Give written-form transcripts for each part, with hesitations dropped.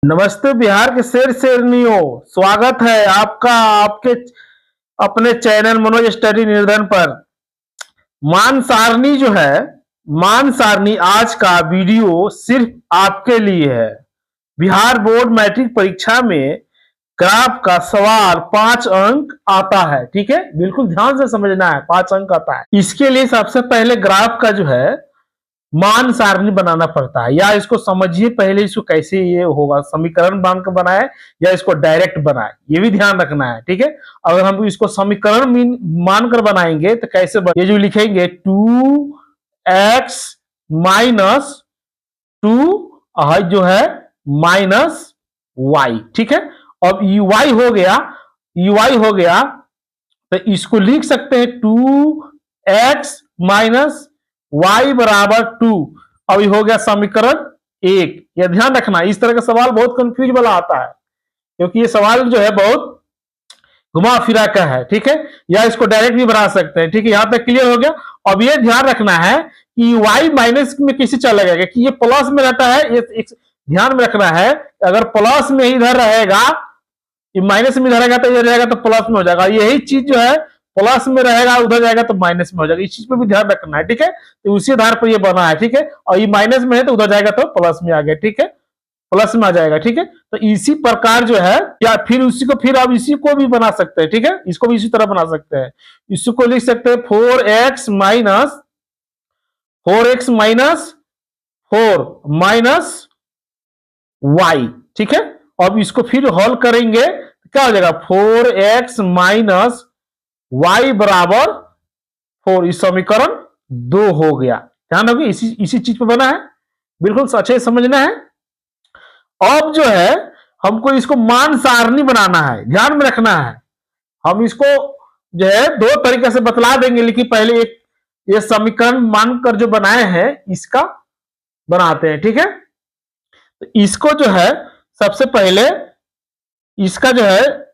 नमस्ते बिहार के शेर शेरनियों। स्वागत है आपका आपके अपने चैनल मनोज स्टडी निर्धन पर। मान सारणी जो है, मान सारणी आज का वीडियो सिर्फ आपके लिए है। बिहार बोर्ड मैट्रिक परीक्षा में ग्राफ का सवाल 5 अंक आता है। ठीक है, बिल्कुल ध्यान से समझना है। 5 अंक आता है। इसके लिए सबसे पहले ग्राफ का जो है मान सारणी बनाना पड़ता है, या इसको समझिए पहले इसको कैसे ये होगा, समीकरण मान कर बनाए या इसको डायरेक्ट बनाए, ये भी ध्यान रखना है। ठीक है, अगर हम इसको समीकरण मानकर बनाएंगे तो कैसे ये जो लिखेंगे 2x माइनस 2 जो है माइनस y। ठीक है, अब y हो गया, y हो गया तो इसको लिख सकते हैं 2x माइनस y बराबर 2। अब हो गया समीकरण 1। यह ध्यान रखना, इस तरह का सवाल बहुत कंफ्यूज वाला आता है, क्योंकि ये सवाल जो है बहुत घुमा फिरा का है। ठीक है, या इसको डायरेक्ट भी बना सकते हैं। ठीक है, यहां तक क्लियर हो गया। अब ये ध्यान रखना है कि y माइनस में कैसे चला जाएगा, कि ये प्लस में रहता है। ये ध्यान में रखना है, अगर प्लस में इधर रहेगा, माइनस में रहेगा तो इधर रहेगा तो प्लस में हो जाएगा। यही चीज जो है प्लस में रहेगा, उधर जाएगा तो माइनस में हो जाएगा। इस चीज पर भी ध्यान रखना है। ठीक है, तो उसी आधार पर ये बना है। ठीक है, और ये माइनस में है तो उधर जाएगा तो प्लस में आ गया। ठीक है, प्लस में आ जाएगा। ठीक है, तो इसी प्रकार जो है, या फिर उसी को फिर आप इसी को भी बना सकते हैं। ठीक है, इसको भी इसी तरह बना सकते हैं। इसको लिख सकते हैं 4x माइनस 4 माइनस y। ठीक है, अब इसको फिर हल करेंगे तो क्या हो जाएगा 4x माइनस y बराबर 4। इस समीकरण 2 हो गया। ध्यान रखिए, इसी चीज पे बना है, बिल्कुल अच्छे से समझना है। अब जो है हमको इसको मान सारणी बनाना है, ध्यान में रखना है। हम इसको जो है 2 तरीके से बतला देंगे, लेकिन पहले एक ये समीकरण मानकर जो बनाए हैं इसका बनाते हैं। ठीक है, तो इसको जो है सबसे पहले इसका जो है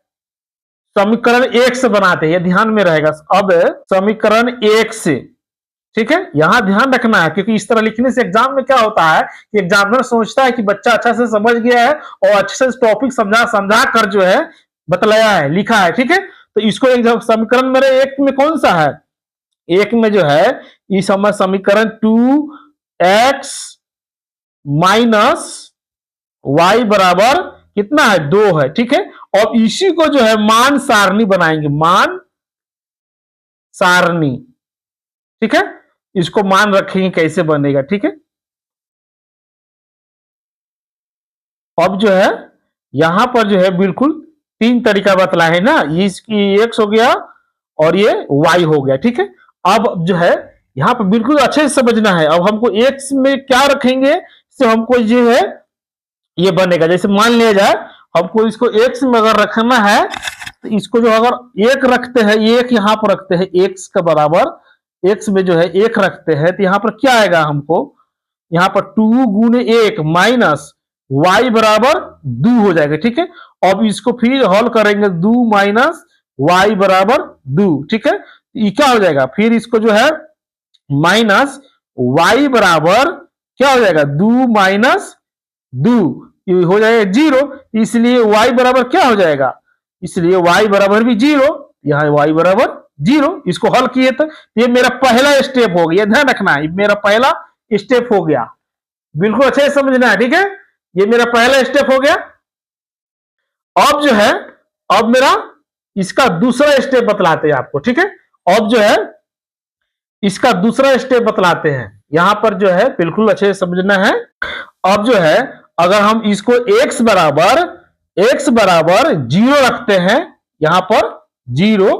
समीकरण 1 से बनाते हैं, ये ध्यान में रहेगा। अब समीकरण 1 से, ठीक है, यहां ध्यान रखना है, क्योंकि इस तरह लिखने से एग्जाम में क्या होता है कि एग्जामिनर सोचता है कि बच्चा अच्छा से समझ गया है और अच्छे से टॉपिक समझा कर जो है बतलाया है, लिखा है। ठीक है, तो इसको एक समीकरण मेरे 1 में कौन सा है, 1 में जो है इस समीकरण 2x माइनस y बराबर कितना है 2 है। ठीक है, और इसी को जो है मान सारणी बनाएंगे, मान सारणी। ठीक है, इसको मान रखेंगे कैसे बनेगा। ठीक है, अब जो है यहां पर जो है बिल्कुल 3 तरीका बतला है ना, इसकी x हो गया और ये y हो गया। ठीक है, अब जो है यहां पर बिल्कुल अच्छे से समझना है। अब हमको x में क्या रखेंगे से हमको जो है ये बनेगा। जैसे मान लिया जाए हमको इसको x में अगर रखना है तो इसको जो अगर 1 रखते हैं, 1 यहां पर रखते हैं, x का बराबर x में जो है 1 रखते हैं, तो यहां पर क्या आएगा, हमको यहां पर 2 गुने 1 माइनस y बराबर 2 हो जाएगा। ठीक है, अब इसको फिर हल करेंगे 2 माइनस y बराबर 2। ठीक है, ये क्या हो जाएगा, फिर इसको जो है माइनस y बराबर क्या हो जाएगा 2 माइनस 2, ये हो जाएगा 0। इसलिए y बराबर क्या हो जाएगा, इसलिए y बराबर भी 0, यहां y बराबर 0। इसको हल किए तो ये मेरा पहला स्टेप हो गया। ध्यान रखना है, मेरा पहला स्टेप हो गया, बिल्कुल अच्छे से समझना है। ठीक है, ये मेरा पहला स्टेप हो गया। अब जो है अब मेरा इसका दूसरा स्टेप बतलाते हैं आपको। ठीक है, अब जो है इसका दूसरा स्टेप बतलाते हैं, यहां पर जो है बिल्कुल अच्छे से समझना है। अब जो है अगर हम इसको x बराबर 0 रखते हैं, यहां पर 0।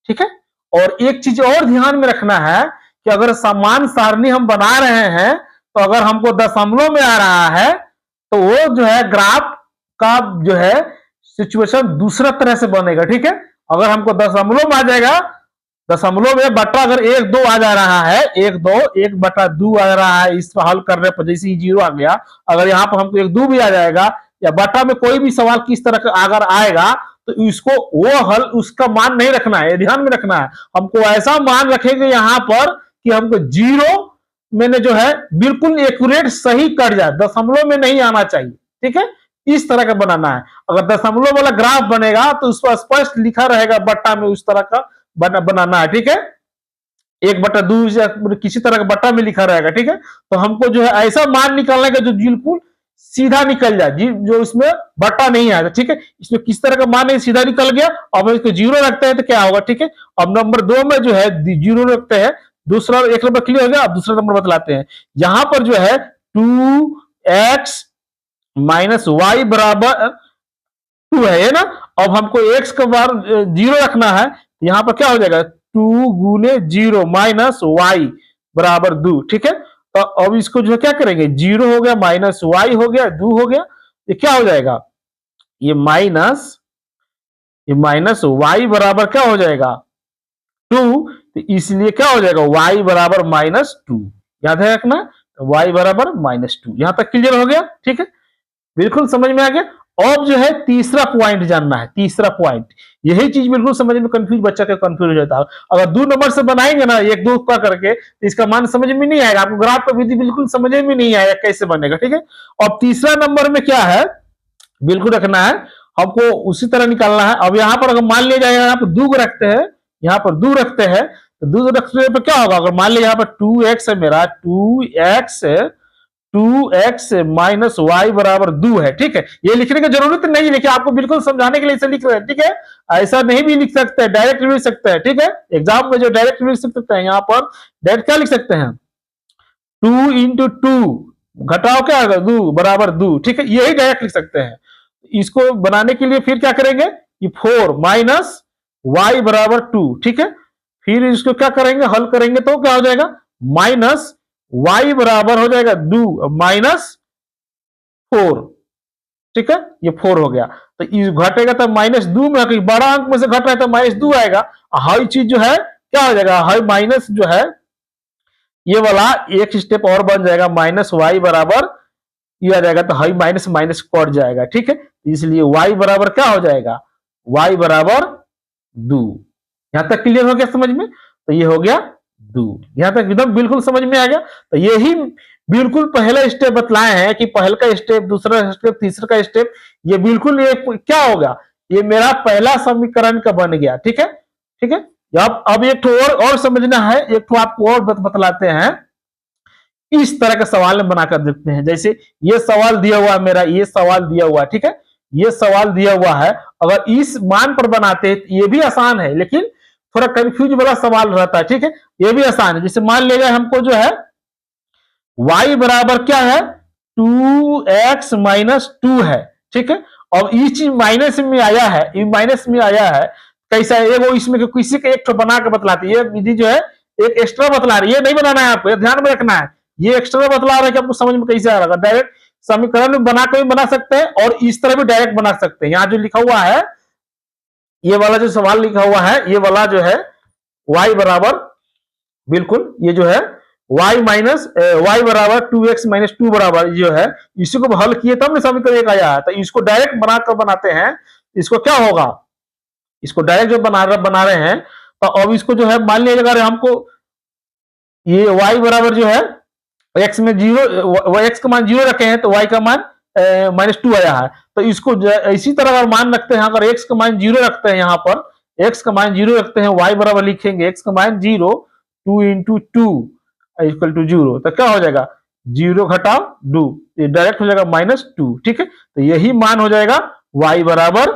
ठीक है, और एक चीज और ध्यान में रखना है कि अगर समान सारणी हम बना रहे हैं तो अगर हमको दशमलव में आ रहा है तो वो जो है ग्राफ का जो है सिचुएशन दूसरा तरह से बनेगा। ठीक है, अगर हमको दशमलव में आ जाएगा, दशमलव में बटा अगर 1 2 आ जा रहा है, 1 बटा 2 आ रहा है, इस हल करने पर जैसे ही 0 आ गया, अगर यहाँ पर हमको 1 2 भी आ जाएगा, या बटा में कोई भी सवाल किस तरह का अगर आएगा तो इसको वो हल उसका मान नहीं रखना है, ध्यान में रखना है। हमको ऐसा मान रखेंगे यहां पर कि हमको 0 मैंने जो है बिल्कुल एक्यूरेट सही कट जाए, दशमलव में नहीं आना चाहिए। ठीक है, इस तरह का बनाना है। अगर दशमलव वाला ग्राफ बनेगा तो उस पर स्पष्ट लिखा रहेगा बट्टा में, उस तरह का बनाना है, ठीक है। 1/2 या किसी तरह का बट्टा में लिखा रहेगा, ठीक है। तो हमको जो है ऐसा मान निकालना है जो बिल्कुल सीधा निकल जाए, जो इसमें बट्टा नहीं आएगा, ठीक है। इसमें किस तरह का मान है, सीधा निकल गया। अब इसको 0 रखते हैं तो क्या होगा, ठीक है। अब नंबर 2 में जो है 0 रखते हैं। दूसरा एक नंबर क्लियर हो गया। अब दूसरा नंबर बतलाते हैं। यहां पर जो है 2x माइनस वाई बराबर 2 है ना। अब हमको x का बार 0 रखना है। यहां पर क्या हो जाएगा, 2 गुने 0 माइनस वाई बराबर 2, ठीक है। तो अब इसको जो है क्या करेंगे, 0 हो गया माइनस वाई हो गया 2 हो गया। ये क्या हो जाएगा, ये माइनस वाई बराबर क्या हो जाएगा 2। तो इसलिए क्या हो जाएगा, y बराबर -2। याद है रखना, y बराबर -2। यहां तक क्लियर हो गया, ठीक है, बिल्कुल समझ में आ गया। अब जो है तीसरा पॉइंट जानना है। तीसरा पॉइंट, यही चीज बिल्कुल समझ में कंफ्यूज, बच्चा का कंफ्यूज हो जाता है। अगर 2 नंबर से बनाएंगे ना 1 2 का करके, तो इसका मान समझ में नहीं आएगा आपको, ग्राफ का विधि बिल्कुल समझ में नहीं आएगा कैसे बनेगा, ठीक है। और तीसरा नंबर में क्या है, बिल्कुल रखना है हमको, उसी तरह निकालना है। अब यहाँ पर अगर मान लिया जाए, यहाँ पर 2 रखते हैं, यहाँ पर 2 रखते हैं, तो 2 रखने पर क्या होगा, अगर मान लिया यहाँ पर 2x है मेरा, 2x माइनस वाई बराबर 2 है, ठीक है। ये लिखने की जरूरत नहीं है, लेकिन आपको बिल्कुल समझाने के लिए इसे लिख रहे हैं, ठीक है। ऐसा नहीं भी लिख सकते हैं, डायरेक्ट लिख सकते हैं, ठीक है। एग्जाम में जो डायरेक्ट लिख सकते हैं, यहाँ पर डायरेक्ट क्या लिख सकते हैं, 2 इंटू 2 घटाओ क्या होगा 2 बराबर 2, ठीक है। यही डायरेक्ट लिख सकते हैं। इसको बनाने के लिए फिर क्या करेंगे, ये 4 माइनस वाई बराबर 2, ठीक है। फिर इसको क्या करेंगे, हल करेंगे तो क्या हो जाएगा, माइनस वाई बराबर हो जाएगा 2 माइनस 4, ठीक है। ये 4 हो गया। तो इस घटेगा तो -2 में, बड़ा अंक में से घट रहा है तो -2 आएगा। हाई चीज जो है क्या हो जाएगा, हाई माइनस जो है ये वाला एक स्टेप और बन जाएगा, माइनस वाई बराबर ये आ जाएगा, तो हाई माइनस माइनस कट जाएगा, ठीक है। इसलिए y बराबर क्या हो जाएगा, y बराबर 2। यहां तक क्लियर हो गया समझ में, तो ये हो गया 2। यहां तक एकदम बिल्कुल समझ में आ गया। तो यही बिल्कुल पहला स्टेप बतलाए हैं कि पहले का स्टेप, दूसरा स्टेप, तीसरा का स्टेप, ये बिल्कुल ये क्या होगा, ये मेरा पहला समीकरण का बन गया, ठीक है, ठीक है। अब एक और समझना है, एक तो आपको और बतलाते हैं। इस तरह का सवाल में बनाकर देखते हैं। जैसे ये सवाल दिया हुआ है मेरा, ये सवाल दिया हुआ है, ठीक है, ये सवाल दिया हुआ है। अगर इस मान पर बनाते हैं तो ये भी आसान है, लेकिन थोड़ा कंफ्यूज वाला सवाल रहता है, ठीक है। ये भी आसान है। जैसे मान लिया जाए हमको जो है y बराबर क्या है, 2x माइनस 2 है, ठीक है। अब ये चीज माइनस में आया है, ये माइनस में आया है, कैसा है, वो इसमें किसी का एक बना के बतलाती है। ये विधि जो है एक एक्स्ट्रा बतला रही है, नहीं बनाना है आपको, ध्यान में रखना है। ये एक्स्ट्रा बतला रहा है कि आपको समझ में कैसे आएगा। डायरेक्ट समीकरण में बनाकर भी बना सकते हैं और इस तरह भी डायरेक्ट बना सकते हैं। यहाँ जो लिखा हुआ है, ये वाला जो सवाल लिखा हुआ है, ये वाला जो है y बराबर, बिल्कुल ये जो है y बराबर 2x माइनस 2 बराबर जो है, इसी को हल किए तब समीकरण एक आया है। तो इसको डायरेक्ट बनाकर बनाते हैं, इसको क्या होगा, इसको डायरेक्ट जो बना रहे हैं, तो अब इसको जो है मान लिया अगर हमको ये y बराबर जो है x में 0, x का मान 0 रखे हैं तो y का मान -2 आया है। तो इसको इसी तरह अगर मान रखते हैं, अगर x का मान 0 रखते हैं, यहाँ पर x का मान 0 रखते हैं, y बराबर लिखेंगे x का मान 0, 2 इंटू 2 इक्वल टू 0, तो क्या हो जाएगा 0 घटाओ 2, ये डायरेक्ट हो जाएगा -2, ठीक है। तो यही मान हो जाएगा y बराबर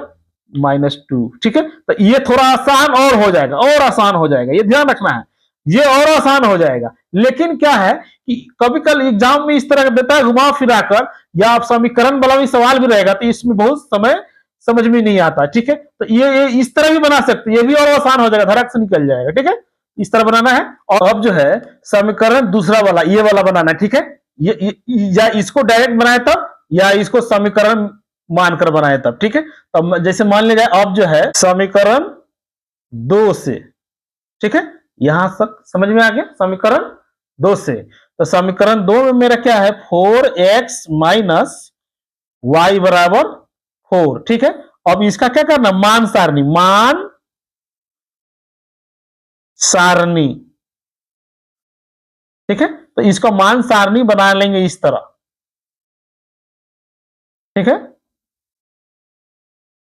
-2, ठीक है। तो ये थोड़ा आसान और हो जाएगा, और आसान हो जाएगा, ये ध्यान रखना है, ये और आसान हो जाएगा। लेकिन क्या है कि कभी कभी एग्जाम में इस तरह का देता है घुमा फिरा कर, या आप समीकरण वाला भी सवाल भी रहेगा, तो इसमें बहुत समय समझ में नहीं आता, ठीक है। तो ये इस तरह भी बना सकते, ये भी और आसान हो जाएगा, धड़क से निकल जाएगा, ठीक है। इस तरह बनाना है। और अब जो है समीकरण दूसरा वाला, ये वाला बनाना है, ठीक है। ये या इसको डायरेक्ट बनाए तब, या इसको समीकरण मानकर बनाए तब, ठीक है। तो जैसे मान लिया जाए अब जो है समीकरण 2 से, ठीक है, यहां तक समझ में आ गया, समीकरण 2 से। तो समीकरण 2 में मेरा क्या है, 4x माइनस वाई बराबर 4, ठीक है। अब इसका क्या करना, मान सारणी, मान सारणी, ठीक है। तो इसका मान सारणी बना लेंगे इस तरह, ठीक है।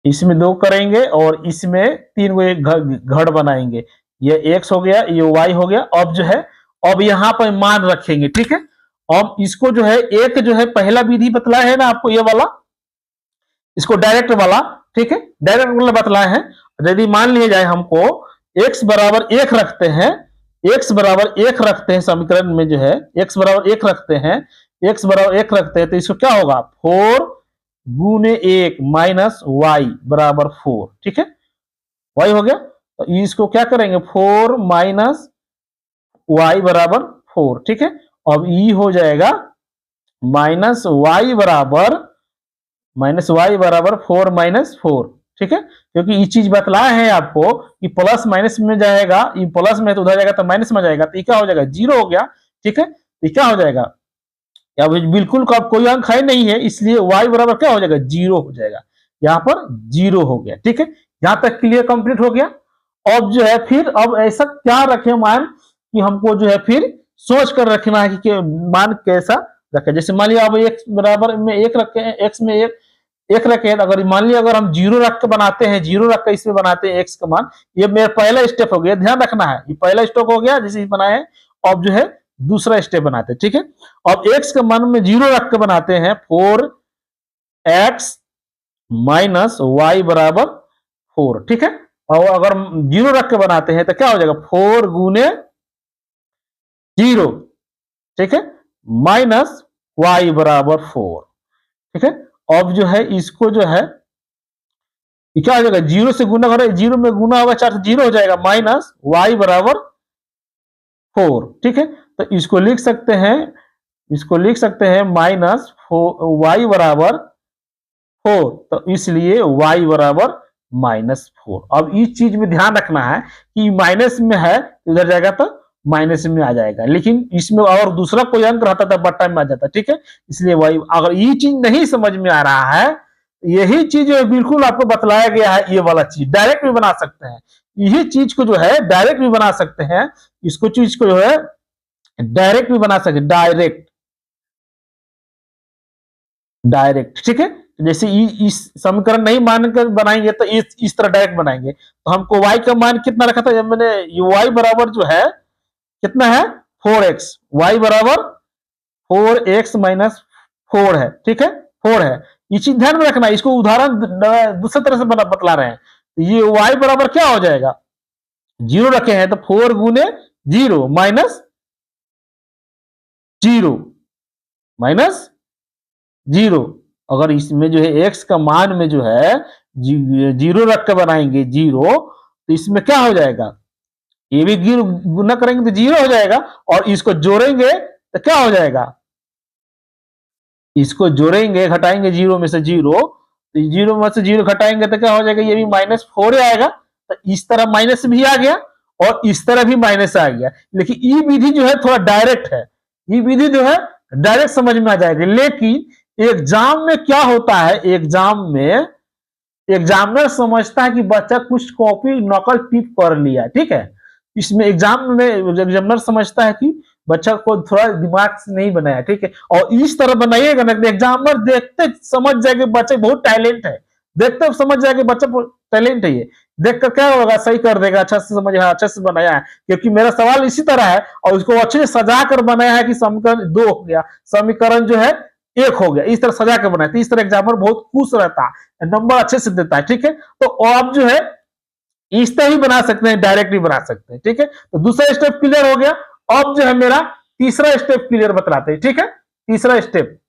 इसमें 2 करेंगे और इसमें 3 को एक घड़ बनाएंगे। ये x हो गया, ये y हो गया। अब जो है, अब यहाँ पर मान रखेंगे, ठीक है। अब इसको जो है, एक जो है पहला विधि बतलाया है ना आपको, ये वाला, इसको डायरेक्ट वाला, ठीक है, डायरेक्ट वाला बतलाया है। यदि मान लिया जाए हमको x बराबर 1 रखते हैं, x बराबर 1 रखते हैं, समीकरण में जो है x बराबर 1 रखते हैं, x बराबर 1 रखते हैं, तो इसको क्या होगा, 4 गुने 1 माइनस y बराबर 4, ठीक है, y हो गया। तो इसको क्या करेंगे, 4 माइनस y बराबर 4, ठीक है। अब ये हो जाएगा माइनस y बराबर 4 माइनस 4, ठीक है, क्योंकि ये चीज बतलाया है आपको कि प्लस माइनस में जाएगा, ये प्लस में तो उधर जाएगा तो माइनस में जाएगा, तो ये क्या हो जाएगा, 0 हो गया, ठीक है। तो ये क्या हो जाएगा, या बिल्कुल का कोई अंक है नहीं है, इसलिए y बराबर क्या हो जाएगा, 0 हो जाएगा। यहाँ पर 0 हो गया, ठीक है। यहाँ तक क्लियर कंप्लीट हो गया। अब जो है फिर अब ऐसा क्या रखे मान कि हमको जो है फिर सोच कर रखना है कि मान कैसा रखे। जैसे मान लिया अब x बराबर में 1 रखे हैं, x में 1 रखे हैं, अगर मान लिया अगर हम 0 रख के बनाते हैं, 0 रख के इसमें बनाते हैं x का मान, ये मेरा पहला स्टेप हो गया, ध्यान रखना है, ये पहला स्टेप हो गया जैसे बनाए हैं। अब जो है दूसरा स्टेप बनाते हैं, ठीक है। अब x के मान में 0 रख के बनाते हैं, 4x माइनस y बराबर 4, ठीक है। और अगर 0 रख के बनाते हैं तो क्या हो जाएगा, 4 गुने 0, ठीक है, माइनस y बराबर 4, ठीक है। अब जो है इसको जो है क्या हो जाएगा, 0 से गुना करो, 0 में गुना होगा 4 से 0 हो जाएगा, माइनस y बराबर 4, ठीक है। तो इसको लिख सकते हैं, इसको लिख सकते हैं माइनस y बराबर 4, तो इसलिए y बराबर -4। अब इस चीज में ध्यान रखना है कि माइनस में है, इधर जाएगा तो माइनस में आ जाएगा, लेकिन इसमें और दूसरा कोई अंक रहता था बट्टा में आ जाता, ठीक है। इसलिए y, अगर ये चीज नहीं समझ में आ रहा है, यही चीज बिल्कुल आपको बतलाया गया है, ये वाला चीज डायरेक्ट भी बना सकते हैं, यही चीज को जो है डायरेक्ट भी बना सकते हैं, इसको चीज को जो है डायरेक्ट भी बना सकते, डायरेक्ट, डायरेक्ट, ठीक है। जैसे इस समीकरण नहीं मानकर बनाएंगे तो इस तरह डायरेक्ट बनाएंगे, तो हमको y का मान कितना रखा था, जब मैंने y बराबर जो है कितना है, 4x, y बराबर 4x माइनस 4 है, ठीक है, 4 है। ये चीज ध्यान में रखना, इसको उदाहरण दूसरे तरह से बतला रहे हैं। ये y बराबर क्या हो जाएगा, 0 रखे हैं तो 4 गुने 0 माइनस 0 माइनस 0। अगर इसमें जो है x का मान में जो है 0 रख के बनाएंगे 0, तो इसमें क्या हो जाएगा, ये भी गुना करेंगे तो 0 हो जाएगा, और इसको जोड़ेंगे तो क्या हो जाएगा, इसको जोड़ेंगे घटाएंगे 0 में से 0, तो 0 में से 0 घटाएंगे तो क्या हो जाएगा, ये भी -4 आएगा। तो इस तरह माइनस भी आ गया और इस तरह भी माइनस आ गया, लेकिन ये विधि जो है थोड़ा डायरेक्ट है, ये विधि जो है डायरेक्ट समझ में आ जाएगी। लेकिन एग्जाम में क्या होता है, एग्जाम में एग्जामिनर समझता है कि बच्चा कुछ कॉपी नकल टिप कर लिया, ठीक है। इसमें एग्जाम में एग्जामिनर समझता है कि बच्चा को थोड़ा दिमाग से नहीं बनाया, ठीक है। और इस तरह बनाइएगा ना, एग्जामिनर देखते समझ जाएगा बच्चे बहुत टैलेंट है, देखते समझ जाएगा बच्चा टैलेंट है, ये देखकर क्या होगा, सही कर देगा, अच्छा से समझ, हाँ अच्छे से बनाया है, क्योंकि मेरा सवाल इसी तरह है और उसको अच्छे से सजा कर बनाया है कि समीकरण 2 हो गया, समीकरण जो है 1 हो गया, इस तरह सजा कर बनाया, तो इस तरह एग्जामिनर बहुत खुश रहता है, नंबर अच्छे से देता है, ठीक है। तो आप जो है इस तरह ही बना सकते हैं, डायरेक्ट भी बना सकते हैं, ठीक है। तो दूसरा स्टेप क्लियर हो गया। अब जो है मेरा तीसरा स्टेप क्लियर बतलाते हैं, ठीक है। तीसरा स्टेप,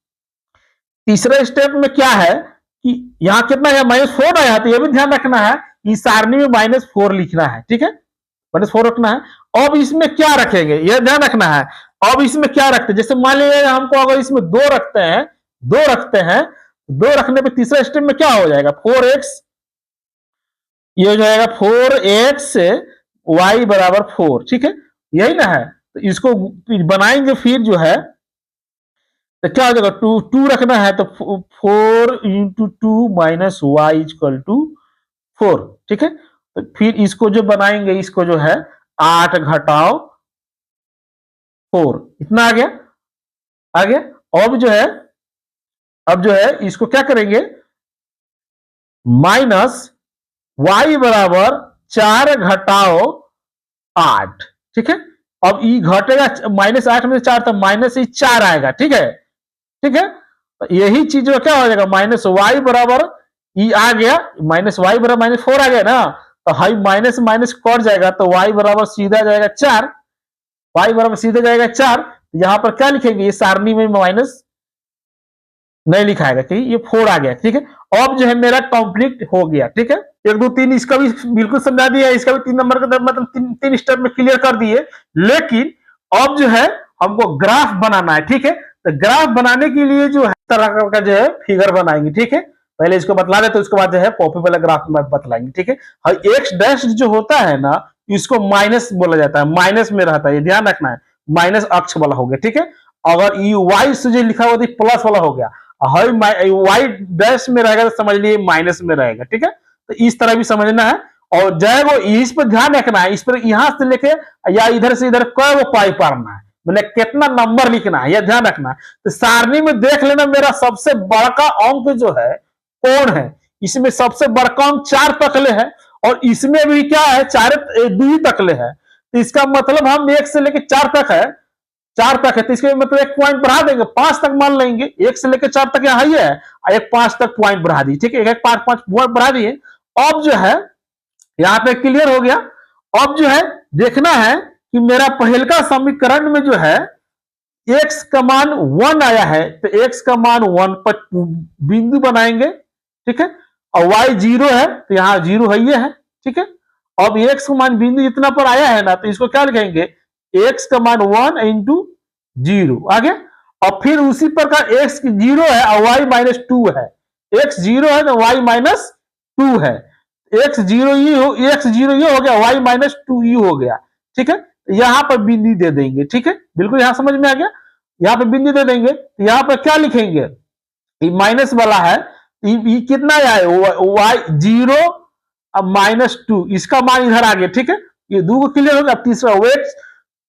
तीसरा स्टेप में क्या है कि यहां कितना है, -4 आया, तो यह भी ध्यान रखना है इस सारणी में -4 लिखना है, ठीक है, -4 रखना है। अब इसमें क्या रखेंगे, यह ध्यान रखना है। अब इसमें क्या रखते हैं, जैसे मान लीजिए हमको अगर इसमें 2 रखते हैं, 2 रखते हैं, 2 रखने पे तीसरा स्टेप में क्या हो जाएगा, 4x, ये हो जाएगा 4x y बराबर 4, ठीक है, यही ना है। तो इसको बनाएंगे फिर जो है तो क्या हो जाएगा, 2 रखना है तो 4 into 2 minus Y equal to 4, ठीक है। तो फिर इसको जो बनाएंगे, इसको जो है 8 घटाओ 4, इतना आ गया, आ गया। अब जो है, अब जो है इसको क्या करेंगे, माइनस y बराबर 4 घटाओ 8, ठीक है। अब ई घटेगा, -8 में 4 तो माइनस 4 आएगा, ठीक है, ठीक है। तो यही चीज में क्या हो जाएगा, माइनस वाई बराबर ई आ गया, माइनस वाई बराबर -4 आ गया ना, तो हाई माइनस माइनस कट जाएगा, तो y बराबर सीधा जाएगा 4, y बराबर सीधा जाएगा 4। यहां पर क्या लिखेंगे, ये सारणी में माइनस नहीं लिखाएगा, क्योंकि ये 4 आ गया, ठीक है। अब जो है मेरा कंप्लीट हो गया, ठीक है। 1 2 3 इसका भी बिल्कुल समझा दिया, इसका भी 3 नंबर का मतलब तीन स्टेप में क्लियर कर दिए। लेकिन अब जो है हमको ग्राफ बनाना है, ठीक है। तो ग्राफ बनाने के लिए जो है तरह का जो है फिगर बनाएंगे, ठीक है। पहले इसको बतला दे, तो उसके बाद जो है कॉपी वाला ग्राफ में बतलाएंगे, ठीक है। और एक्स डैश जो होता है ना, इसको माइनस बोला जाता है, माइनस में रहता है, ये ध्यान रखना है, माइनस अक्ष वाला हो गया, ठीक है। अगर ये वाई से जो लिखा हुआ तो प्लस वाला हो गया, वाई डैश में रहेगा तो समझ लिए माइनस में रहेगा, ठीक है। तो इस तरह भी समझना है। और जय वो इस पर ध्यान रखना है, इस पर यहां से लेके या इधर से इधर कै वो पाई पढ़ना है, मतलब कितना नंबर लिखना है, यह ध्यान रखना है। तो सारणी में देख लेना, मेरा सबसे बड़का अंक जो है कौन है, इसमें सबसे बड़का अंक 4 तकले है, और इसमें भी क्या है, 4 2 तकले है। तो इसका मतलब हम 1 से लेके 4 तक है, 4 तक है, तो इसके मतलब 1 पॉइंट बढ़ा देंगे, 5 तक मान लेंगे, 1 से लेकर 4 तक यहाँ है, और 1 5 तक पॉइंट बढ़ा दी, ठीक है, 1 5 5 पॉइंट बढ़ा दिए। अब जो है यहाँ पे क्लियर हो गया। अब जो है देखना है कि मेरा पहल का समीकरण में जो है x का मान 1 आया है, तो x का मान 1 पर बिंदु बनाएंगे, ठीक है। और y 0 है, तो यहाँ 0 है, ये है, ठीक है। अब x का मान बिंदु इतना पर आया है ना, तो इसको क्या लिखेंगे, x का मान 1 इंटू 0 आ गया। और फिर उसी प्रकार x 0 है और y माइनस 2 है, x 0 है तो y माइनस 2 है, x 0 ये हो गया, y माइनस 2 ये हो गया, ठीक है। यहां पर बिंदु दे देंगे, ठीक है, बिल्कुल यहां समझ में आ गया। यहाँ पे बिंदु दे देंगे, तो यहाँ पर क्या लिखेंगे, ये माइनस वाला है, ये कितना है, y 0 अब माइनस 2, इसका मान इधर आ गया, ठीक है। ये 2 को क्लियर हो गया। अब तीसरा x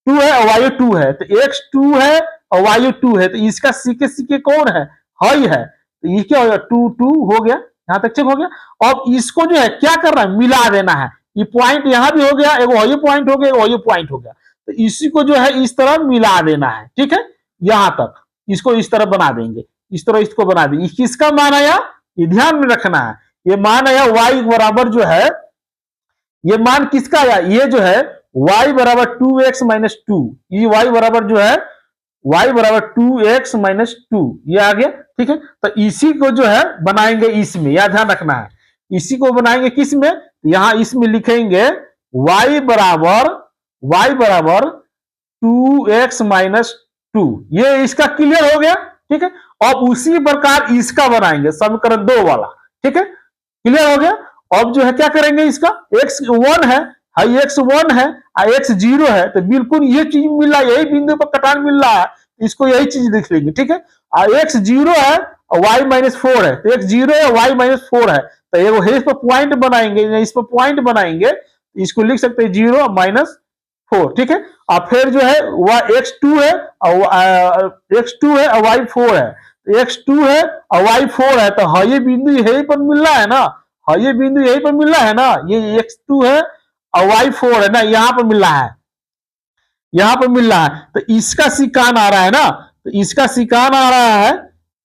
2 है और y 2 है, तो x 2 है और y 2 है, तो इसका सीके सीके कौन है, हाई है, तो ये क्या हो गया, 2 2 हो गया, यहां तक चेक हो गया। अब इसको जो है क्या करना है, मिला देना है, ये पॉइंट यहां भी हो गया, एक ये पॉइंट हो गया, ये पॉइंट हो गया, तो इसी को जो है इस तरह मिला देना है, ठीक है। यहां तक इसको इस तरह बना देंगे, इस तरह इसको बना देंगे। किसका मान आया, ये ध्यान में रखना है, ये मान आया y बराबर जो है, ये मान किसका आया, ये जो है y बराबर 2x माइनस 2, ये y बराबर जो है y बराबर 2x माइनस 2, ये आ गया, ठीक है। तो इसी को जो है बनाएंगे इसमें, यह ध्यान रखना है, इसी को बनाएंगे किस में, यहां इसमें लिखेंगे y बराबर 2x माइनस 2, ये इसका क्लियर हो गया, ठीक है। अब उसी प्रकार इसका बनाएंगे समीकरण 2 वाला, ठीक है, क्लियर हो गया। अब जो है क्या करेंगे, इसका x 1 है, x 1 है और x 0 है, तो बिल्कुल ये चीज मिल रहा है, यही बिंदु पर कटान मिल रहा है, इसको यही चीज लिख लेंगे, ठीक है। और x 0 है और y माइनस 4 है, तो x 0 है y माइनस 4 है, तो ये इस पर पॉइंट बनाएंगे, इस पर पॉइंट बनाएंगे, इसको लिख सकते हैं 0 माइनस 4, ठीक है। और फिर जो है x2 है और x2 है और y4 है, x2 है और y4 है, तो हाँ ये बिंदु यही पर मिल रहा है ना, हाँ ये बिंदु यही पर मिल रहा है ना, ये x2 है और y4 है ना, यहाँ पर मिल रहा है, यहाँ पर मिल रहा है, तो इसका सिकान आ रहा है ना, तो इसका सिकान आ रहा है,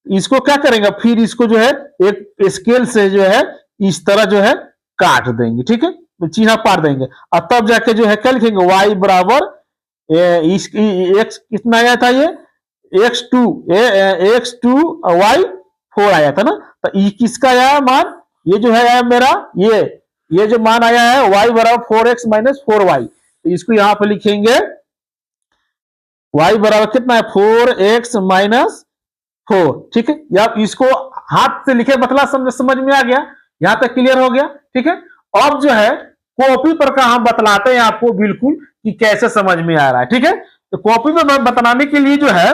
इसको क्या करेंगे, फिर इसको जो है एक स्केल से जो है इस तरह जो है काट देंगे, ठीक है, चिन्ह पार देंगे, और तब जाके जो है क्या लिखेंगे, y बराबर x कितना आया था, ये x2 y4 आया था ना, तो ये किसका आया मान, ये जो है मेरा ये जो मान आया है y बराबर 4x माइनस 4y, तो इसको यहां पे लिखेंगे y बराबर कितना है, 4x माइनस 4, ठीक है। या इसको हाथ से लिखे मतलब समझ में आ गया, यहां तक क्लियर हो गया, ठीक है। अब जो है कॉपी पर का हम बतलाते हैं आपको बिल्कुल कि कैसे समझ में आ रहा है, ठीक है। तो कॉपी में बताने के लिए जो है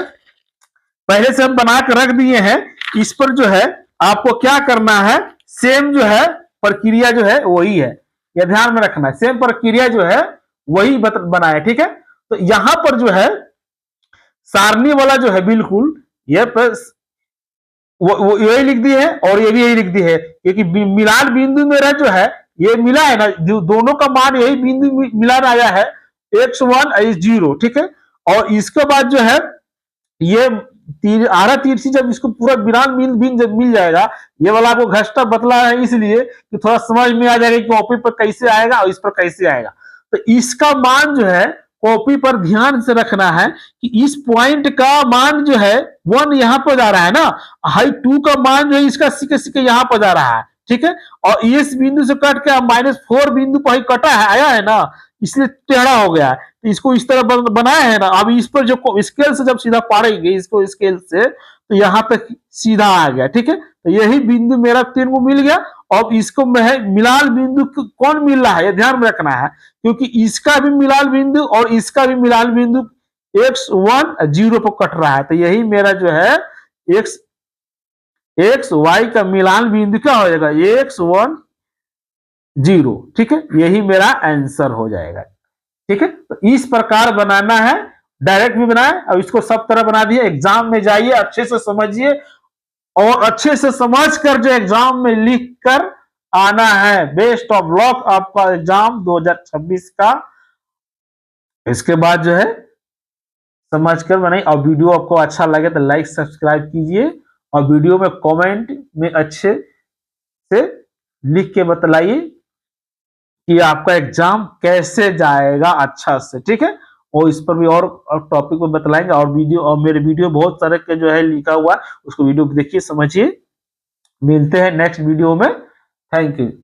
पहले से हम बना कर रख दिए हैं, इस पर जो है आपको क्या करना है, सेम जो है प्रक्रिया जो है वही है, यह ध्यान में रखना है, सेम प्रक्रिया जो है वही बनाए, ठीक है। तो यहां पर जो है सारणी वाला जो है बिल्कुल ये वो यही लिख दी है और ये भी यही लिख दी है, क्योंकि मिलान बिंदु मेरा जो है ये मिला है ना, जो दोनों का मान यही बिंदु मिलान आया है, x1 0, ठीक है। और इसके बाद जो है ये आरा तीर से जब इसको पूरा विराम बिन जब मिल जाएगा, ये वाला आपको घष्टा बतला है इसलिए कि थोड़ा समझ में आ जाएगा कि कॉपी पर कैसे आएगा और इस पर कैसे आएगा। तो इसका मान जो है कॉपी पर ध्यान से रखना है कि इस पॉइंट का मान जो है 1 यहाँ पर जा रहा है ना, हाई 2 का मान जो है इसका सिके सिके यहाँ पर जा रहा है, ठीक है। और इस बिंदु से कट के -4 बिंदु पर ही कटा है, आया है ना, इसलिए टेढ़ा हो गया है। तो इसको इस तरह बनाया है ना, अब इस पर जो स्केल से जब सीधा पाड़ेंगे इसको स्केल से, तो यहाँ तक सीधा आ गया, ठीक है। तो यही बिंदु मेरा 3 को मिल गया। अब इसको मिलान बिंदु कौन मिल रहा है ये ध्यान में रखना है, क्योंकि इसका भी मिलान बिंदु और इसका भी मिलान बिंदु x1 0 पर कट रहा है। तो यही मेरा जो है x y का मिलान बिंदु क्या हो जाएगा, x1 0, ठीक है। यही मेरा आंसर हो जाएगा, ठीक है। तो इस प्रकार बनाना है, डायरेक्ट भी बनाए और इसको सब तरह बना दिए। एग्जाम में जाइए, अच्छे से समझिए और अच्छे से समझ कर जो एग्जाम में लिख कर आना है। बेस्ट ऑफ लक आपका एग्जाम 2026 का। इसके बाद जो है समझ कर बनाइए, और वीडियो आपको अच्छा लगे तो लाइक सब्सक्राइब कीजिए और वीडियो में कमेंट में अच्छे से लिख के बतलाइए कि आपका एग्जाम कैसे जाएगा अच्छा से, ठीक है। और इस पर भी और टॉपिक पर बतलाएंगे, और वीडियो और मेरे वीडियो बहुत सारे के जो है लिखा हुआ है, उसको वीडियो देखिए समझिए। मिलते हैं नेक्स्ट वीडियो में। Thank you.